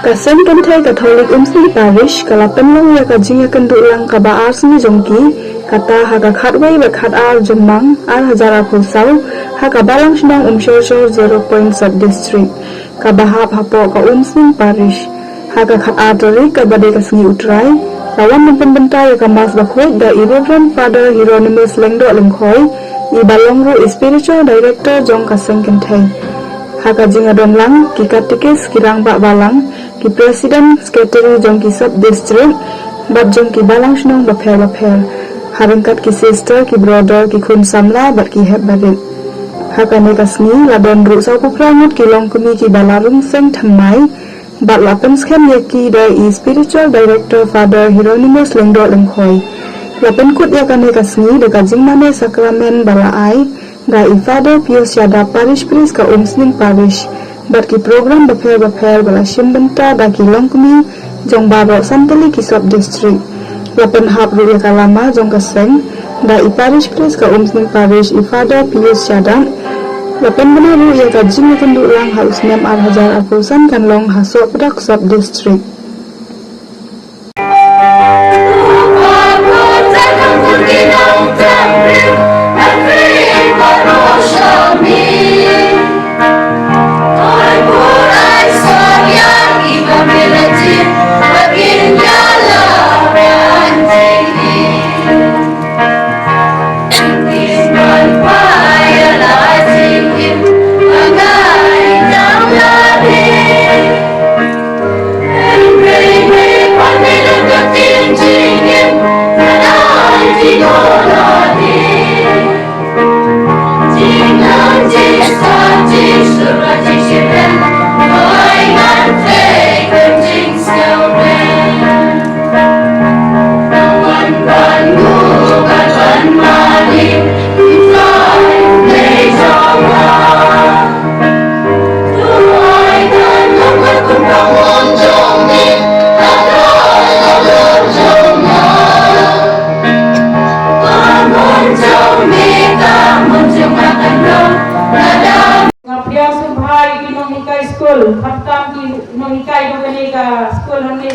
Kasen Kentai Katolik Umsli Parish kalapen long ya kajing ya kenduk lang kaba ar sini jongki kata haga khatway bakhat ar jomang ar hazara phulsau haga balang shnong umshor 0 sub district kaba hap hapo ka Umsli Parish haga khat ar tori kaba de kasngi utrai lawan mempen bentai ya kamas bakhoi da Reverend Father Hieronymus Lengdo Lengkhoi I balong ru spiritual director jong Kasen Kentai haga jinga domlang ki katikis kirang bak balang ki presiden sekretari jong ki sub district bat jong ki balang shnong bapel harengkat ki sister ki brother ki khun samla bat ki heb barit hakane kasni ladon ru sau prangut ki long kumi ki balarung seng thamai bat lapen skhem yaki da I spiritual director Father Hieronymus Lengdo Lengkhoi lapen kut yakane kasni de kajing mane sakramen balaai da I Father Pius Yada Parish Priest ka Umsling Parish bat ki program bapel bala shim benta da ki longkumi jong baro santali ki sub district lapen hap ru ya kalama jong kaseng da I Parish Priest ka Umsling Parish I Father Pius Yada lapen benar ru ya kajing kenduk lang halus nem ar hajar apusan kan long hasok pedak sub district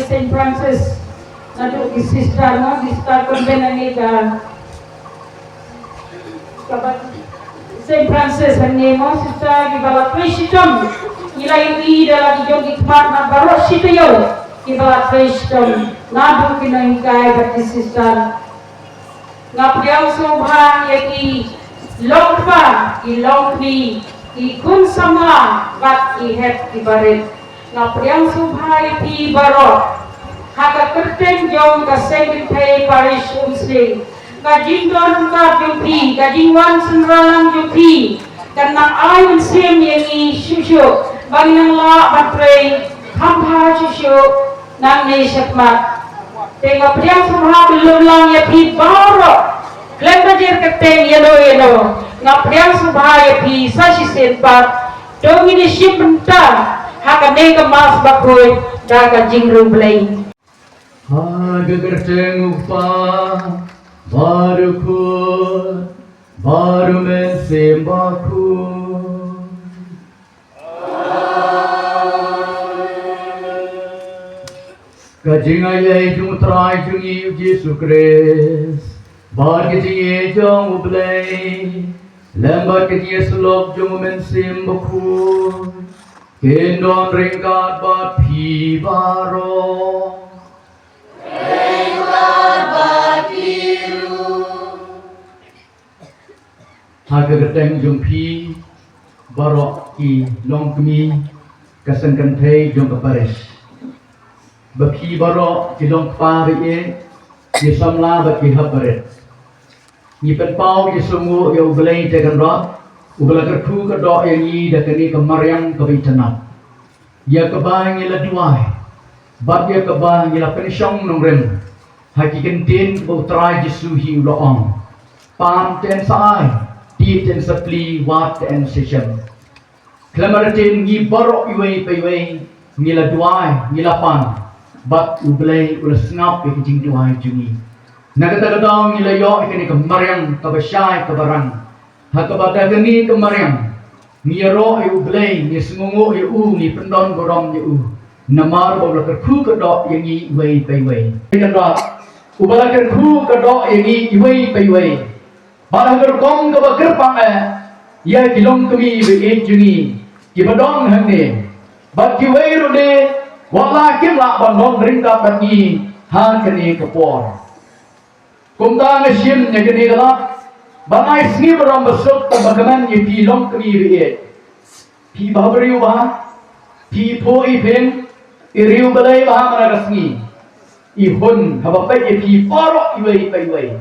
St. Francis nadu ki sister konben ani ka St. Francis ani mo sister ki bala Christian nilai I dalam jogi kmat na baro sitayo ki bala Christian nadu ki nohikai bati sister ngapriang sobha yaki longpa ki longni ki kun sama bat ki het ki barit ngapriang subhai pi barok haka kerten jong ka Kasen Kentai Parish Umsling ka jingdon ka jumpi ka jingwan senrang jumpi kanang ayun sim yang I shushu bagi nang la batray hampa shushu nang ne syakmat tenga priang subha belum lang ya pi barok lembajer kerten yelo ngapriang subha ya pi sashi senpat dong ini sim bentar haka nega mas bakoy daga jingru blay haga kerteng upa baru mensembaku kajing ayai jung trai jung Yesus Kristus bar kajing jung blay lembar kajing selok jung mensembaku Kendon ringkat bat pi baro ringkat bat piru haga geteng jong pi baro ki long kemi Kasen Kentai jong Parish bapi baro ki long pa ri ki samla ba ki habaret ni pen pau ki sungu yo belai tegan ro ubala kertu ke doa yang I dah kini kemaryam kebitanan. Ya kebang ila diwai, bab ya kebang ila pensyong nongren. Hakikan tin utrai Jesu hi uloong. Pam ten saai, ti ten sapli wat ten session. Klamaratin ngi borok iway payway, ngila diwai, ngila pan. Bab ubalay ula snap ikijing diwai jungi. Nagata-gatang ngila yo ikini kemaryam kabasyay kabarang. Hakabada gani kemaryam Ni ro yu blay ni semungu yu ni pendon gorong yu Namar babla kerku kedok yang i wei pai wei. Kedok ubala kerku kedok yang i wei pai wei. Barang kerkong ke bakar pang ya kilong kami be jungi ki badong hang ne. Bat ki wei ro de wala kim la bandong ringka bagi ha kene kapor. Kumta ngashim nya kene galap. Bangai sni baram besok tabagaman ye kilong kami be. Pi babri ba pi po ipen iriu balai baha maragasngi ihun habapai epi paro iwei paiwei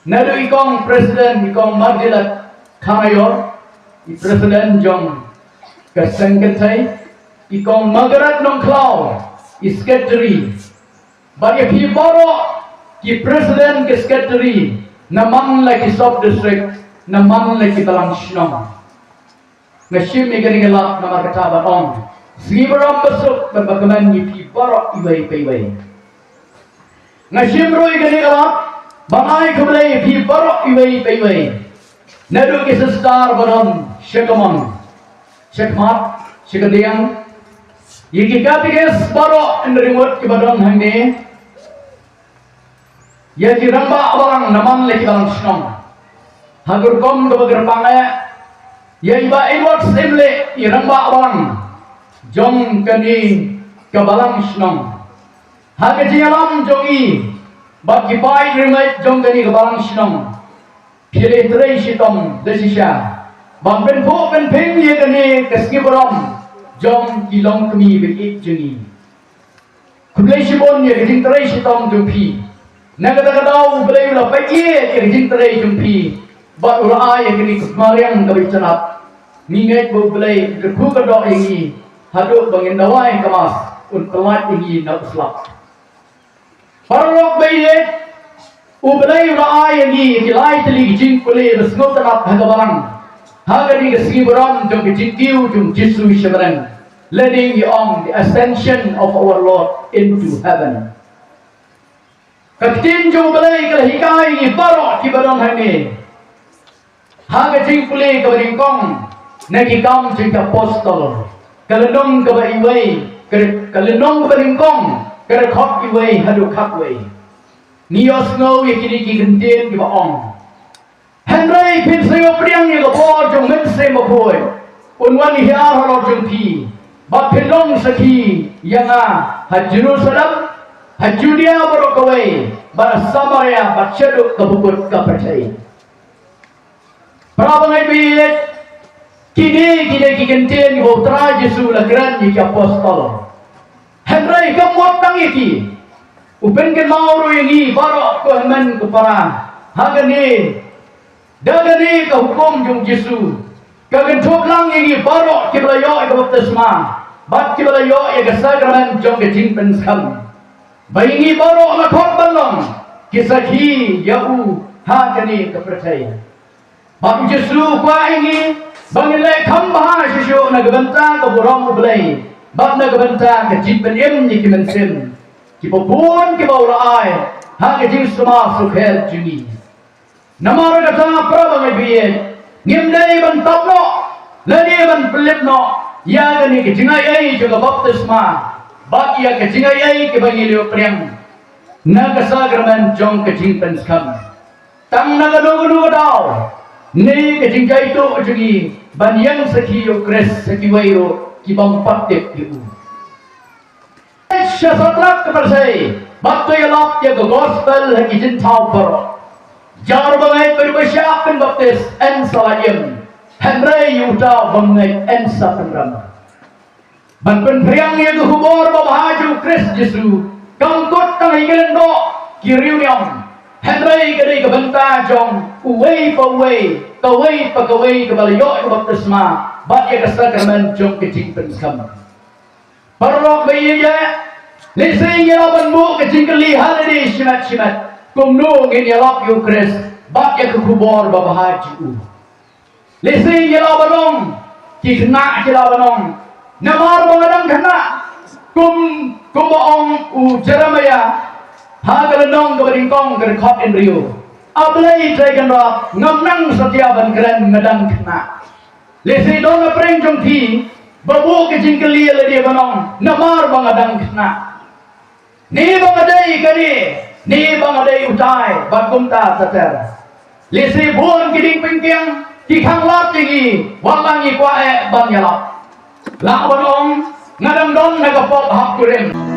nadu ikong presiden ikong mardilat kanayor i presiden jong kasengketai ikong magarat nong klau i secretary bagi epi paro ki presiden ke secretary namang lagi sub district namang lagi talang shnong ngashim igani galak namar kata on Sibaram besok bagaimana nyipi barok iwei paiwei. Ngashim roi gani galap, bangai kebalai pi barok iwei paiwei. Nadu kisah star baram syakaman, syakmat, syakadiang. Yiki katikes barok enderimut kibadon hangni. Yaki ramba abalang naman leki balang snong. Hagur kom kebagar pangai. Yaiba Edward Simle iramba abalang. Jong kani kabalang snong haga jingalam jongi bagi pai remet jong kani kabalang snong pile trei sitom desisha bang ben po ben peng ye kani kaski borom jong kilong kami be jongi kublai sibon ye jing trei sitom jumpi naga dau blai la pai ye jing trei jumpi ba ula ay kani kusmariang kabichanap ninget bo blai ku kadok yengi haduk bangin dawai kemas untelat tinggi nak selap. Parlok bayi, ubelai raai yang kilai teli jing kule besngot tanap hagabarang. Hagani kesigi beram jom jing kiu jom jisu shabaran, leading you on the ascension of our Lord into heaven. Katin jom ubelai kelahikai barok kibaran hani. Haga jing kule kabaringkong nakikam jing apostol. Kalenong kaba iwei, kalenong kaba ringkong, kada khop iwei hadu khap wei. Nios ngau ye kini ki gentien ki baong. Henry pin sayo priang ye ko jong men se mo khoi. Unwan hiar holo jong pi. Ba pilong saki yanga ha Jerusalem, ha Judea baro kawai, ba Samaria ba cheduk kabukut ka percai. Prabangai biet kini ki gentien ko tra Yesus la gran ni apostol. Henry kamot tang iki. Upen ke mauro yang barok ko men ko para. Hagani dagani ka hukum jung Yesus. Kagen thoplang yang barok ki belayo ka baptisma. Bat ki belayo ya sakramen jong ke jing penskam. Baingi barok la khot balong. Kisaki yau hagani ka percaya. Bap Yesus kwa ini bangilai kambah sisyo nagbanta ka borong ublay. Bab nagbanta ka jimpen ni kimensin. Kipopun kibaulay. Hanga jing suma sukher juni. Namara kata prabangai biyet. Ngimday ban tapno. Lani ban pelipno. Ya gani ke jingayay juga baptisma. Bak ya ke jingayay ke bangilyo priang. Nagasagraman jong ke jimpen skam. Tang nagalugu daw. Ni kejingkai itu jadi banyak sekiyo kres sekiwayo kibang paktek itu. Syasatrak kepersai, bakto yalap ya ke gospel lagi jentau per. Jar bangai berbesyak baptis en salayem, Henry yuda bangai en sapendram. Banpen priang ya ke hubor babahaju kres Yesu, kangkut tang higelendo kiriunyam. Henry kadai kebenta jong uwei pa uwei kawei pa kawei kabalayo ke baptisma bat ya kesakramen jong kecing penskam parlok bayi ya lising ya laban bu kecing keli halidi shimat kumno ngin ya lap yu kres bat ya kekubor babahaji u lising ya labanong ki kena ki labanong namar bangadang kena kumbaong u Jeremiah Hagalanong kabaringkong gerkot in Rio. Ablay dragon rock, ngamnang satyaban keren ngedang kena. Lesi dong apreng jong ti, babu ke jingkeli le dia banong namar bangadang kena ni bangadai kani ni bangadai utai bagumta sater lisi buon kiding pingkiang ki khang lap tingi walangi kwae ban yalap la banong ngadang don nagapop hap kurem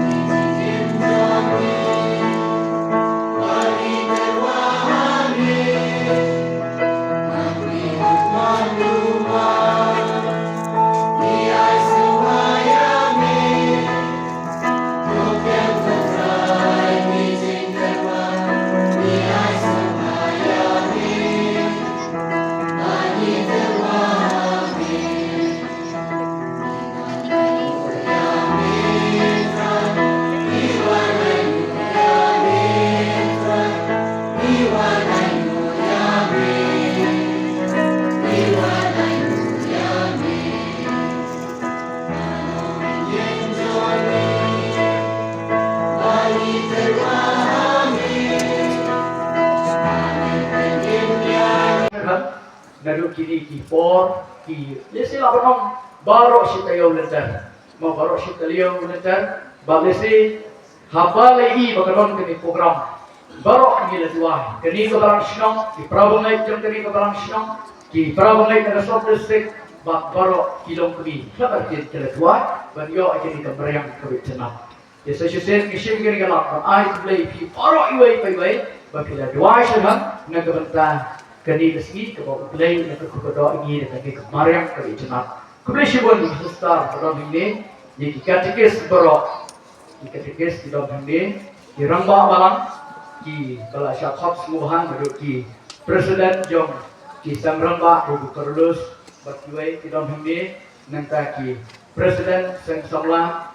Nadu kini ki por ki lesi la banong baro sitayo letar mau baro sitayo letar balesi habale i bakaron kini program baro kini letuai kini ko barang sinong ki prabangai jam kini ko barang sinong ki prabangai na sop district bak baro kilong kini sabar ki letuai ban yo kini ka berang ka bitna yesa sesen ki shim kini galak ai play ki baro iwai pai bakila duai shan na gabanta kani kesini ke bawah play nak kekodo ini nak ke kemarin ke jenat kemudian buat besar pada ini jadi katekis berok di katekis di dalam ini di ramba balang di bala syakab semuahan duduk di presiden jom di samramba duduk terus berjuai di dalam ini nanti di presiden sengsamla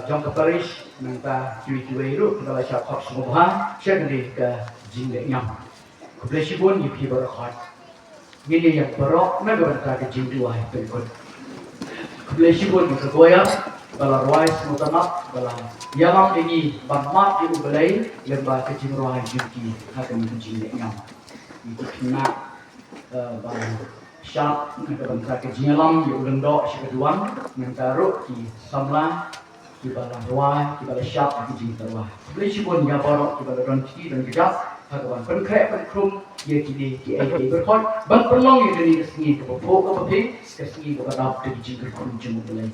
jom ke Paris nanti juai itu bala syakab semuahan saya kena ke jingdeknya Kebersibun yuki berakat. Ini yang berok naga ke jinduai berikut. Kebersibun yuki goyang bala ruai semutamak bala yamam ini banmat di ubelai lembah ke jinduai yuki akan menjinnya. Itu kena bala syap naga ke jinyalam yu lendok syekeduan mentaruh di samla di bala ruai di bala syap di jinduai. Kebersibun yang berok di bala ranci dan gejak Hakawan penkrep penkrum ia kini di IT berkot bang perlong ia dari kesengi ke bopok ke bopik kesengi ke badap dari jingkir kunjung mulai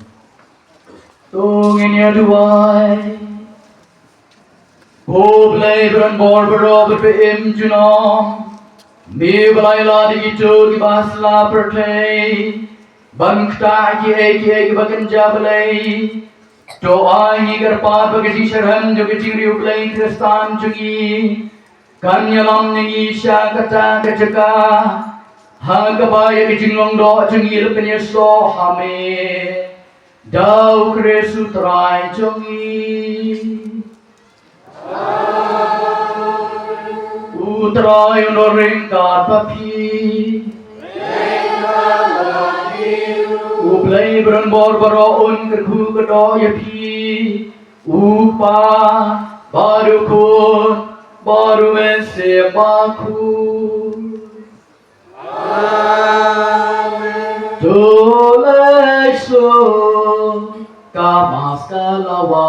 tung ini aduai ho belai beranbor berobot PM junam mi belai la di itu di basla pertai bang kta ki bagenja belai doa ini gerpat bagi syarhan jo kecingri belai kristan jungi Kanyalam nengi sya kata keceka Hagabaya kijinglong do jengil penyeso hame Dau kresu trai jongi Utrai unoring papi Ublay beranbor baroon kerhu kedo yapi Upa barukun baru mese baku Amen Tolek so kamas kalawa